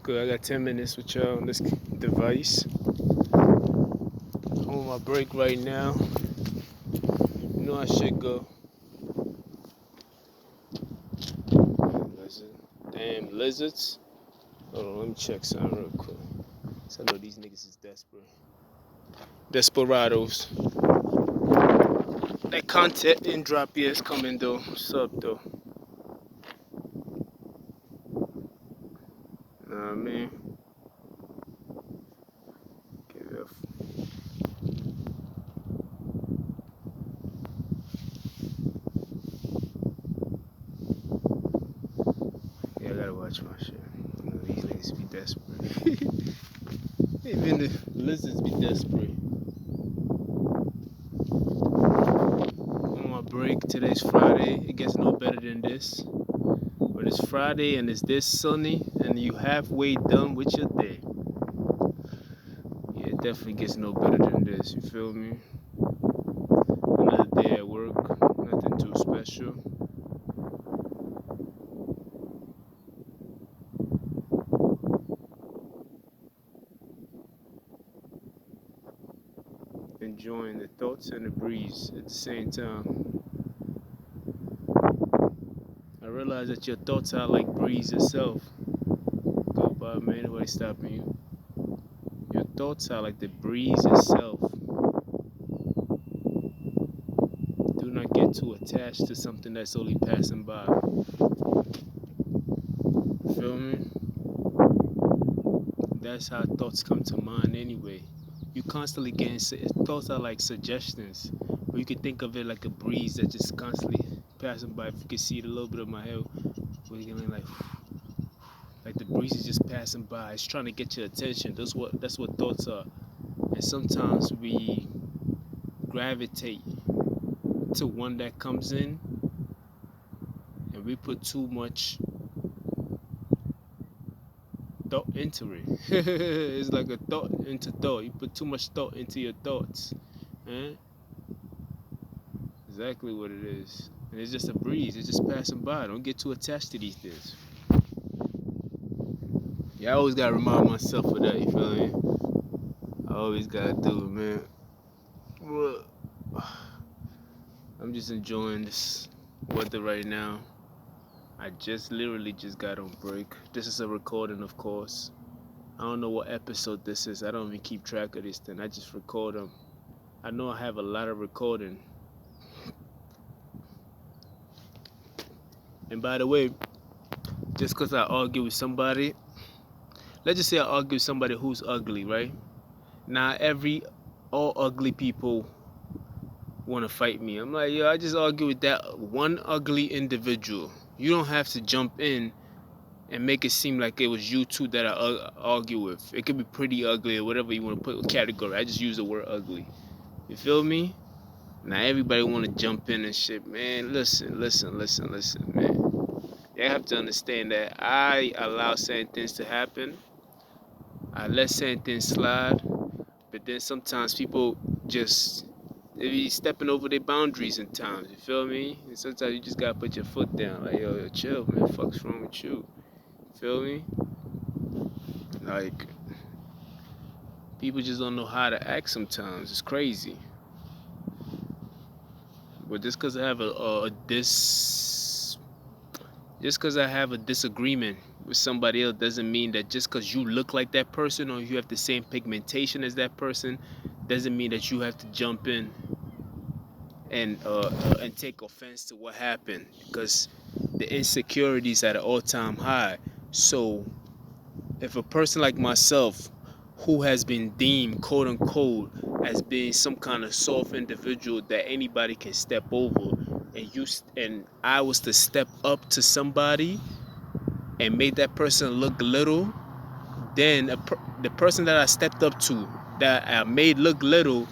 good? I got 10 minutes with y'all on this device. I'm on my break right now. You know I should go. Lizard. Damn lizards. Hold on, let me check something real quick. So I know these niggas is desperate. Desperados. That content didn't drop yet. It's coming though. What's up though? Know what I mean? Give it Yeah, I gotta watch my shit. You know, these niggas be desperate. Even the lizards be desperate. On my break, today's Friday. It gets no better than this. But it's Friday and it's this sunny and you halfway done with your day. Yeah, it definitely gets no better than this, you feel me? Another day at work, nothing too special. Enjoying the thoughts and the breeze at the same time. I realize that your thoughts are like breeze itself. Go by, man, nobody stopping you. Your thoughts are like the breeze itself. Do not get too attached to something that's only passing by. Feel me? That's how thoughts come to mind anyway. You constantly getting thoughts are like suggestions, or you could think of it like a breeze that just constantly passing by. If you can see it a little bit of my hair, we're getting like the breeze is just passing by. It's trying to get your attention. That's what thoughts are. And sometimes we gravitate to one that comes in, and we put too much thought into it. It's like a thought into thought. You put too much thought into your thoughts. Exactly what it is. And it's just a breeze. It's just passing by. Don't get too attached to these things. Yeah, I always gotta remind myself of that, you feel me? I always gotta do it, man. But I'm just enjoying this weather right now. I literally just got on break. This is a recording, of course. I don't know what episode this is. I don't even keep track of this thing. I just record them. I know I have a lot of recording. And by the way, just because I argue with somebody, let's just say I argue with somebody who's ugly, right? Now all ugly people want to fight me. I'm like, yo, I just argue with that one ugly individual. You don't have to jump in and make it seem like it was you two that I argue with. It could be pretty ugly or whatever you want to put in category. I just use the word ugly. You feel me? Now everybody want to jump in and shit, man. Listen, man. You have to understand that I allow certain things to happen. I let certain things slide. But then sometimes people they be stepping over their boundaries in times, you feel me? And sometimes you just gotta put your foot down, like, yo, chill, man, fuck's wrong with you? Feel me? Like, people just don't know how to act sometimes. It's crazy. But just because I have just because I have a disagreement with somebody else doesn't mean that just because you look like that person or you have the same pigmentation as that person doesn't mean that you have to jump in and take offense to what happened, because the insecurities at an all-time high. So if a person like myself, who has been deemed quote unquote as being some kind of soft individual that anybody can step over, and I was to step up to somebody and make that person look little, then the person that I stepped up to, that I made look little,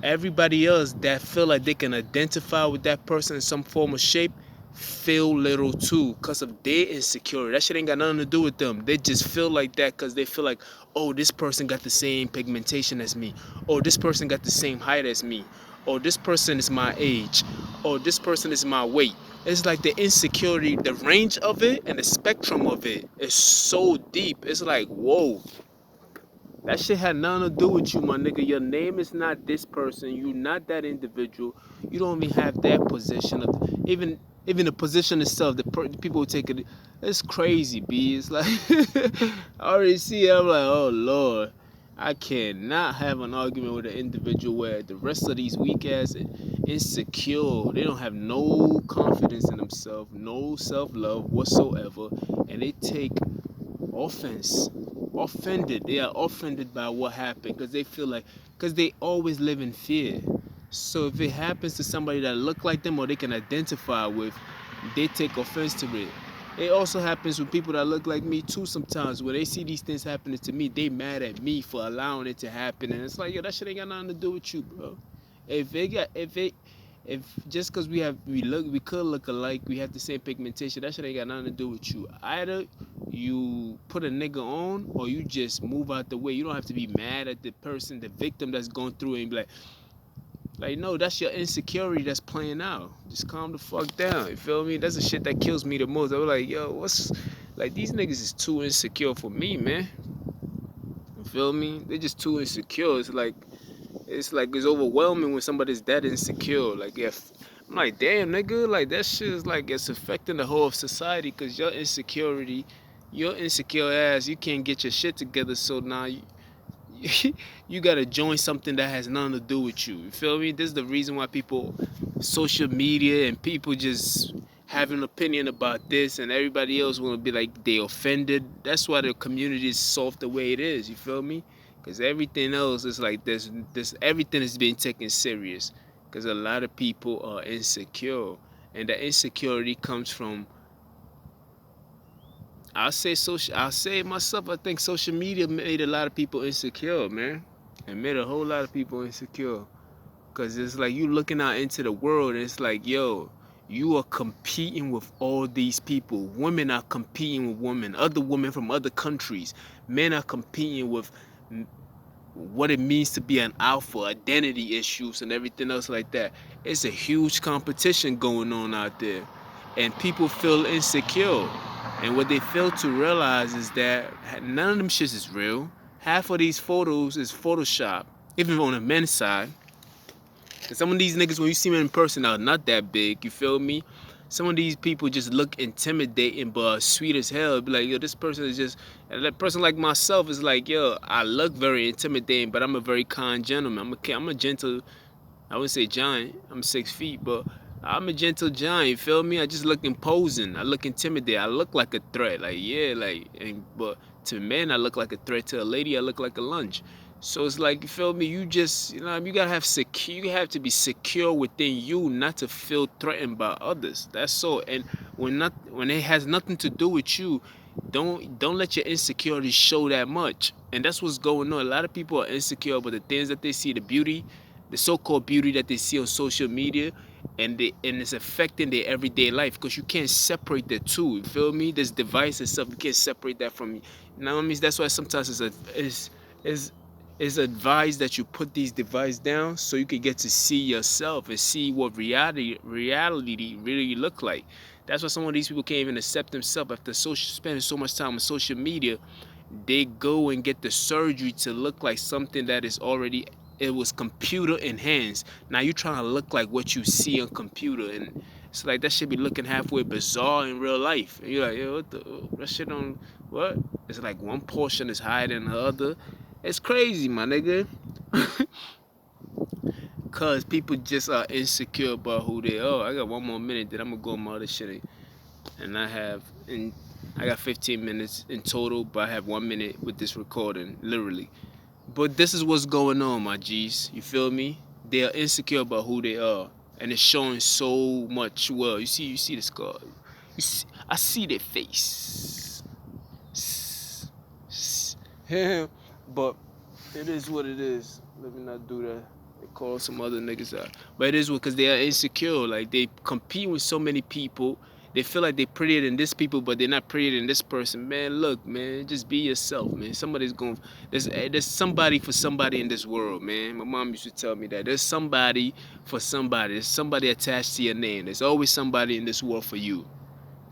everybody else that feel like they can identify with that person in some form or shape feel little too because of their insecurity. That shit ain't got nothing to do with them. They just feel like that because they feel like, oh, this person got the same pigmentation as me. Oh, this person got the same height as me. Oh, this person is my age. Oh, this person is my weight. It's like the insecurity, the range of it and the spectrum of it is so deep. It's like, whoa, that shit had nothing to do with you, my nigga. Your name is not this person. You not that individual. You don't even have that position of even the position itself. The people who take it, it's crazy, b. It's like I already see it. I'm like, oh lord, I cannot have an argument with an individual where the rest of these weak ass insecure. They don't have no confidence in themselves, no self love whatsoever, and they take offense, offended. They are offended by what happened because they feel like, because they always live in fear. So if it happens to somebody that look like them or they can identify with, they take offense to it. It also happens with people that look like me too sometimes. When they see these things happening to me, they mad at me for allowing it to happen. And it's like, yo, that shit ain't got nothing to do with you, bro. If just because we could look alike, we have the same pigmentation, that shit ain't got nothing to do with you. Either you put a nigga on or you just move out the way. You don't have to be mad at the person, the victim that's going through it, and be like no, that's your insecurity that's playing out. Just calm the fuck down. You feel me? That's the shit that kills me the most. I was like, yo, what's like these niggas is too insecure for me, man. You feel me? They're just too insecure. It's overwhelming when somebody's that insecure. Like, if I'm like, damn, nigga, like that shit is like it's affecting the whole of society because your insecure ass, you can't get your shit together. So now you gotta join something that has nothing to do with you. You feel me? This is the reason why people, social media and people just have an opinion about this, and everybody else want to be like they offended. That's why the community is soft the way it is. You feel me? Because everything else is like this. Everything is being taken serious. Because a lot of people are insecure, and the insecurity comes from. I'll say it myself. I think social media made a lot of people insecure, man. It made a whole lot of people insecure. Cause it's like you looking out into the world and it's like, yo, you are competing with all these people. Women are competing with women, other women from other countries. Men are competing with what it means to be an alpha, identity issues and everything else like that. It's a huge competition going on out there. And people feel insecure. And what they fail to realize is that none of them shits is real. Half of these photos is Photoshop, even on the men's side. And some of these niggas, when you see them in person, are not that big. You feel me? Some of these people just look intimidating, but sweet as hell. Be like, yo, this person is just. And that person like myself is like, yo, I look very intimidating, but I'm a very kind gentleman. I'm a gentle. I wouldn't say giant. I'm 6 feet, but I'm a gentle giant. You feel me? I just look imposing. I look intimidating. I look like a threat. Like, yeah, like, but to men, I look like a threat. To a lady, I look like a lunch. So it's like, you feel me? You just, you gotta have you have to be secure within you, not to feel threatened by others. That's all. And when it has nothing to do with you, don't let your insecurities show that much. And that's what's going on. A lot of people are insecure about the things that they see, the beauty, the so-called beauty that they see on social media, and it's affecting their everyday life because you can't separate the two. You feel me? This device itself, you can't separate that from you. You know what I mean? That's why sometimes it's advised that you put these devices down so you can get to see yourself and see what reality really look like. That's why some of these people can't even accept themselves after spending so much time on social media. They go and get the surgery to look like something that is already, it was computer enhanced. Now you trying to look like what you see on computer, and it's like that should be looking halfway bizarre in real life. And you're like, yo, that shit on what? It's like one portion is higher than the other. It's crazy, my nigga. Cause people just are insecure about who they are. I got one more minute, then I'm gonna go on my other shit, and I got 15 minutes in total, but I have 1 minute with this recording, literally. But this is what's going on, my G's. You feel me? They are insecure about who they are, and it's showing so much. Well, you see the scar. I see their face. But it is what it is. Let me not do that. They call some other niggas out. But it is because they are insecure. Like, they compete with so many people. They feel like they're prettier than this people, but they're not prettier than this person. Man, look, man, just be yourself, man. There's somebody for somebody in this world, man. My mom used to tell me that there's somebody for somebody. There's somebody attached to your name. There's always somebody in this world for you.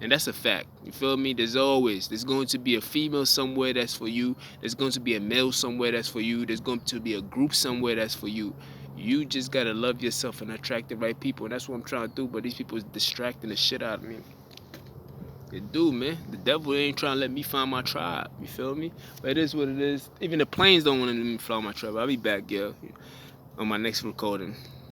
And that's a fact. You feel me? There's going to be a female somewhere that's for you. There's going to be a male somewhere that's for you. There's going to be a group somewhere that's for you. You just gotta love yourself and attract the right people. And that's what I'm trying to do. But these people is distracting the shit out of me. They do, man. The devil ain't trying to let me find my tribe. You feel me? But it is what it is. Even the planes don't want to let me find my tribe. I'll be back, girl, on my next recording.